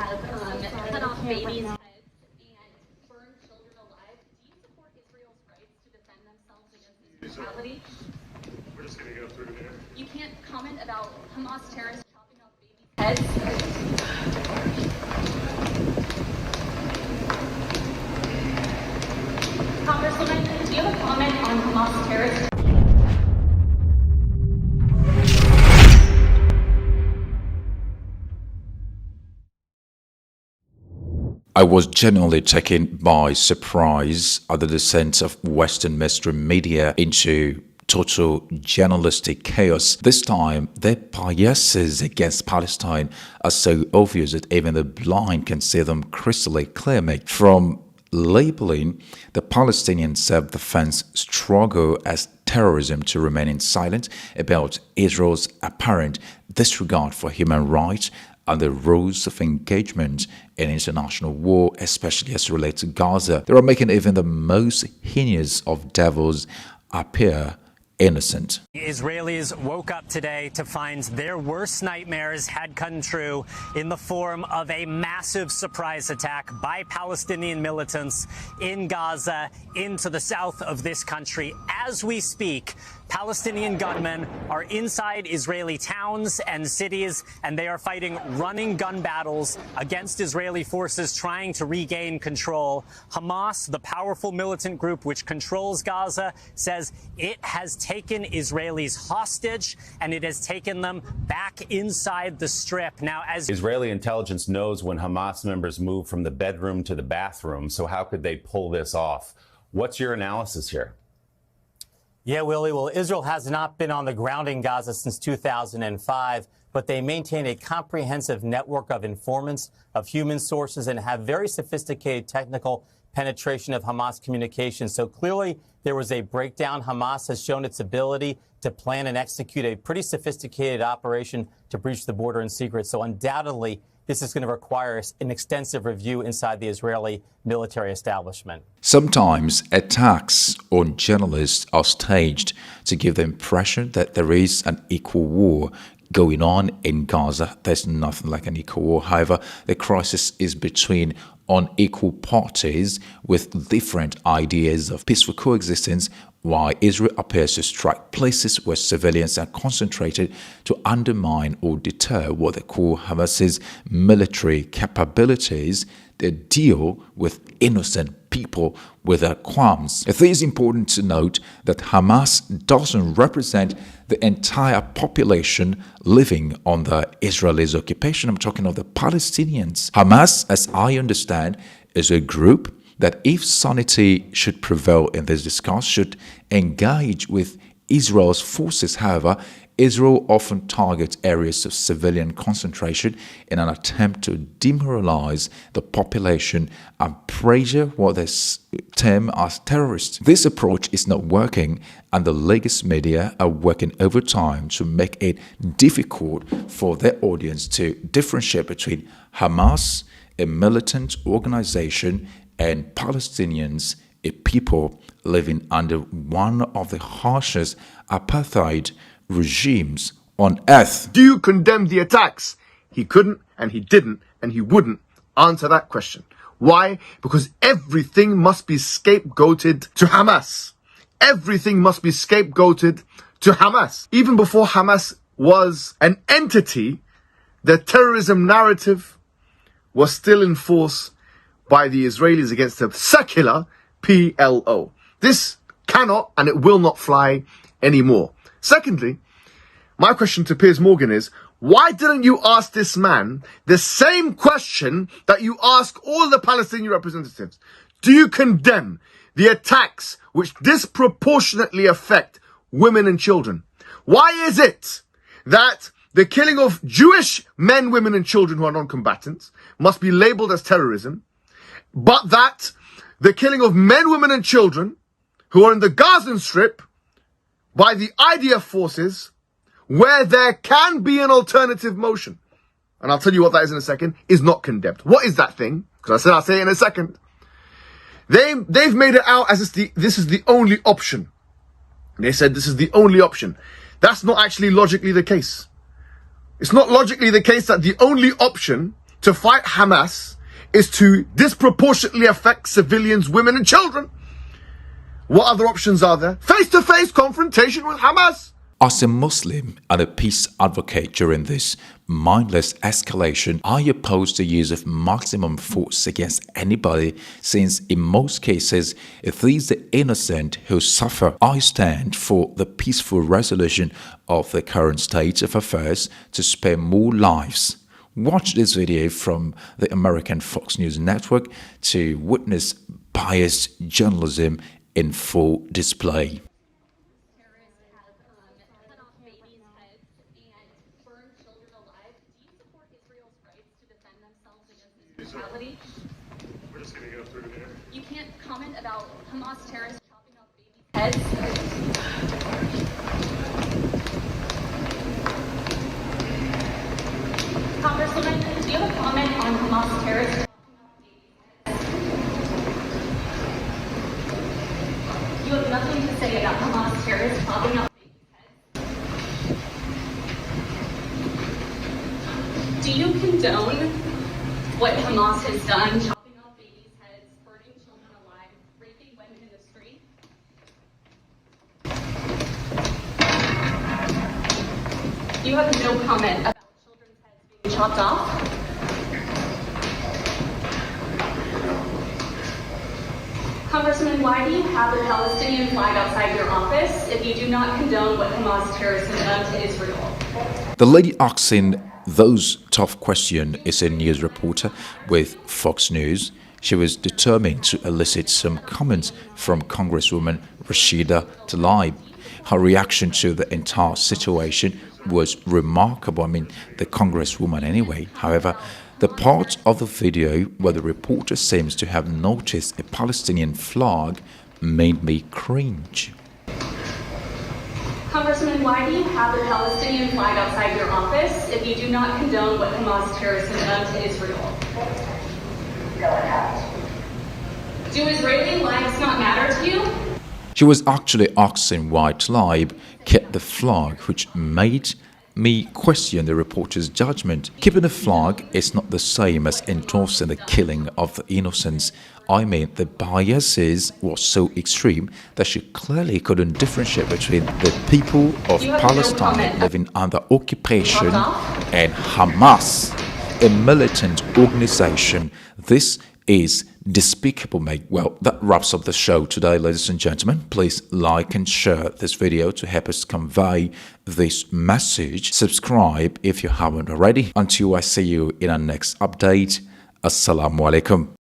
have cut off babies' heads and burned children alive. Do you support Israel's rights to defend themselves against this brutality? We're just going to go through here. You can't comment about Hamas terrorists chopping off babies' heads. Congresswoman, do you have a comment on Hamas terrorists? I was genuinely taken by surprise at the descent of Western mainstream media into total journalistic chaos. This time, their biases against Palestine are so obvious that even the blind can see them crystal clear. From labeling the Palestinian self-defense struggle as terrorism to remaining silent about Israel's apparent disregard for human rights and the rules of engagement in international war, especially as relates to Gaza. They are making even the most heinous of devils appear innocent. Israelis woke up today to find their worst nightmares had come true in the form of a massive surprise attack by Palestinian militants in Gaza into the south of this country. As we speak, Palestinian gunmen are inside Israeli towns and cities, and they are fighting running gun battles against Israeli forces trying to regain control. Hamas, the powerful militant group which controls Gaza, says it has taken Israelis hostage and it has taken them back inside the Strip. Now, as Israeli intelligence knows when Hamas members move from the bedroom to the bathroom, so how could they pull this off? What's your analysis here? Yeah, Willie. Well, Israel has not been on the ground in Gaza since 2005, but they maintain a comprehensive network of informants, of human sources, and have very sophisticated technical penetration of Hamas communications. So clearly there was a breakdown. Hamas has shown its ability to plan and execute a pretty sophisticated operation to breach the border in secret. So undoubtedly, this is going to require an extensive review inside the Israeli military establishment. Sometimes attacks on journalists are staged to give the impression that there is an equal war going on in Gaza. There's nothing like an equal war. However, the crisis is between unequal parties with different ideas of peaceful coexistence, while Israel appears to strike places where civilians are concentrated to undermine or deter what they call Hamas's military capabilities. They deal with innocent people without qualms. It is important to note that Hamas doesn't represent the entire population living under Israel's occupation. I'm talking of the Palestinians. Hamas, as I understand, is a group that, if sanity should prevail in this discourse, should engage with Israel's forces. However, Israel often targets areas of civilian concentration in an attempt to demoralize the population and pressure what they term as terrorists. This approach is not working, and the legacy media are working overtime to make it difficult for their audience to differentiate between Hamas, a militant organization, and Palestinians, a people living under one of the harshest apartheid regimes on earth. Do you condemn the attacks? He couldn't, and he didn't, and he wouldn't answer that question. Why? Because everything must be scapegoated to Hamas. Everything must be scapegoated to Hamas. Even before Hamas was an entity, the terrorism narrative was still in force by the Israelis against the secular PLO. This cannot and it will not fly anymore. Secondly, my question to Piers Morgan is, why didn't you ask this man the same question that you ask all the Palestinian representatives? Do you condemn the attacks which disproportionately affect women and children? Why is it that the killing of Jewish men, women and children who are non-combatants must be labeled as terrorism, but that the killing of men, women and children who are in the Gaza Strip by the IDF forces, where there can be an alternative motion, and I'll tell you what that is in a second, is not condemned? What is that thing? Because I said I'll say it in a second. They've made it out as this is the only option. They said this is the only option. That's not actually logically the case. It's not logically the case that the only option to fight Hamas is to disproportionately affect civilians, women and children. What other options are there? Face-to-face confrontation with Hamas. As a Muslim and a peace advocate during this mindless escalation, I oppose the use of maximum force against anybody, since in most cases it is the innocent who suffer. I stand for the peaceful resolution of the current state of affairs to spare more lives. Watch this video from the American Fox News Network to witness biased journalism in full display. Terrorists have cut off babies' heads and burned children alive. Do you support Israel's rights to defend themselves against this brutality? We're just gonna go through there. You can't comment about Hamas terrorists chopping off babies' heads. Congresswoman, do you have a comment on Hamas terrorists chopping off babies' heads? You have nothing to say about Hamas terrorists chopping off babies' heads? Do you condone what Hamas has done, chopping off babies' heads, burning children alive, raping women in the street? You have no comment about children's heads being chopped off? Congressman, why do you have a Palestinian flag outside your office if you do not condone what Hamas terrorists have done to Israel? The lady asking those tough questions is a news reporter with Fox News. She was determined to elicit some comments from Congresswoman 𝗖cie𝗽𝗽𝘆𝗿𝗵𝘁. Her reaction to the entire situation was remarkable. I mean, the Congresswoman anyway. However, the part of the video where the reporter seems to have noticed a Palestinian flag made me cringe. Congressman, why do you have a Palestinian flag outside your office if you do not condone what Hamas terrorists have done to Israel? Go ahead. Do Israeli lives not matter to you? She was actually asking why Tlaib kept the flag, which made me question the reporter's judgment. Keeping a flag is not the same as endorsing the killing of the innocents. I mean, the biases was so extreme that she clearly couldn't differentiate between the people of Palestine living under occupation and Hamas, a militant organization. This is despicable, mate. Well, that wraps up the show today, ladies and gentlemen. Please like and share this video to help us convey this message. Subscribe if you haven't already. Until I see you in our next update. Assalamu alaikum.